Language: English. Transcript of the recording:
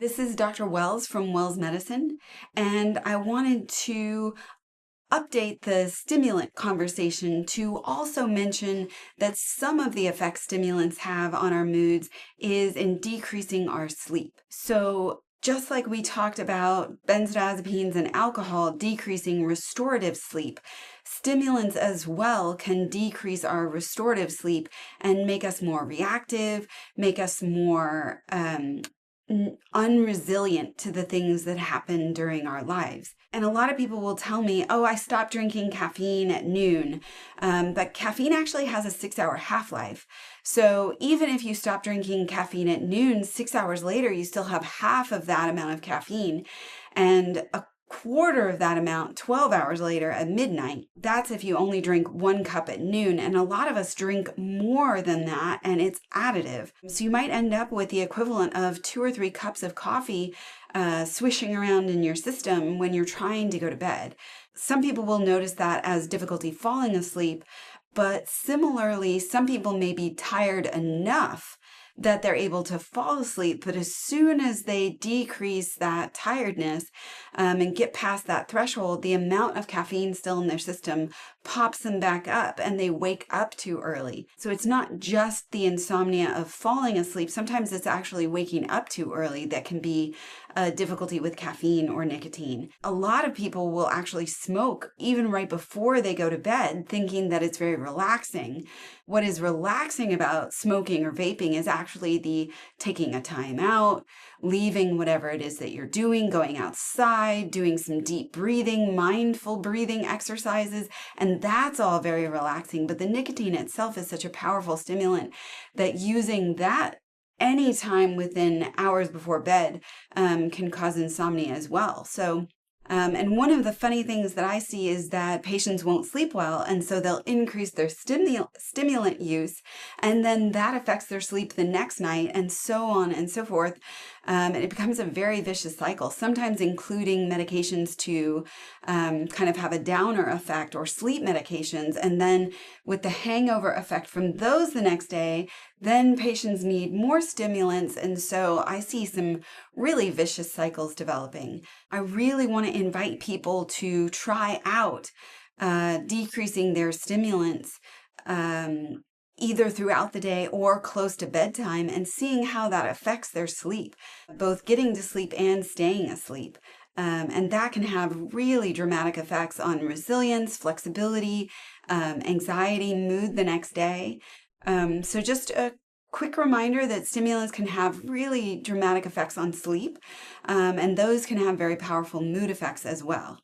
This is Dr. Wells from Wells Medicine, and I wanted to update the stimulant conversation to also mention that some of the effects stimulants have on our moods is in decreasing our sleep. So just like we talked about benzodiazepines and alcohol decreasing restorative sleep, stimulants as well can decrease our restorative sleep and make us more reactive, make us more unresilient to the things that happen during our lives. And a lot of people will tell me, oh, I stopped drinking caffeine at noon. But caffeine actually has a 6-hour half-life. So even if you stop drinking caffeine at noon, 6 hours later, you still have half of that amount of caffeine. And a quarter of that amount 12 hours later at midnight. That's if you only drink 1 cup at noon. And a lot of us drink more than that, and it's additive. So you might end up with the equivalent of 2 or 3 cups of coffee swishing around in your system when you're trying to go to bed. Some people will notice that as difficulty falling asleep, but similarly, some people may be tired enough that they're able to fall asleep, but as soon as they decrease that tiredness and get past that threshold, the amount of caffeine still in their system pops them back up and they wake up too early. So it's not just the insomnia of falling asleep. Sometimes it's actually waking up too early that can be a difficulty with caffeine or nicotine. A lot of people will actually smoke even right before they go to bed, thinking that it's very relaxing. What is relaxing about smoking or vaping is actually the taking a time out, leaving whatever it is that you're doing, going outside, doing some deep breathing, mindful breathing exercises, and that's all very relaxing. But the nicotine itself is such a powerful stimulant that using that anytime within hours before bed can cause insomnia as well. So and one of the funny things that I see is that patients won't sleep well, and so they'll increase their stimulant use, and then that affects their sleep the next night, and so on and so forth. And it becomes a very vicious cycle, sometimes including medications to kind of have a downer effect, or sleep medications, and then with the hangover effect from those the next day, then patients need more stimulants, and so I see some really vicious cycles developing. I really want to invite people to try out decreasing their stimulants either throughout the day or close to bedtime and seeing how that affects their sleep, both getting to sleep and staying asleep. And that can have really dramatic effects on resilience, flexibility, anxiety, mood the next day. So just a quick reminder that stimulants can have really dramatic effects on sleep, and those can have very powerful mood effects as well.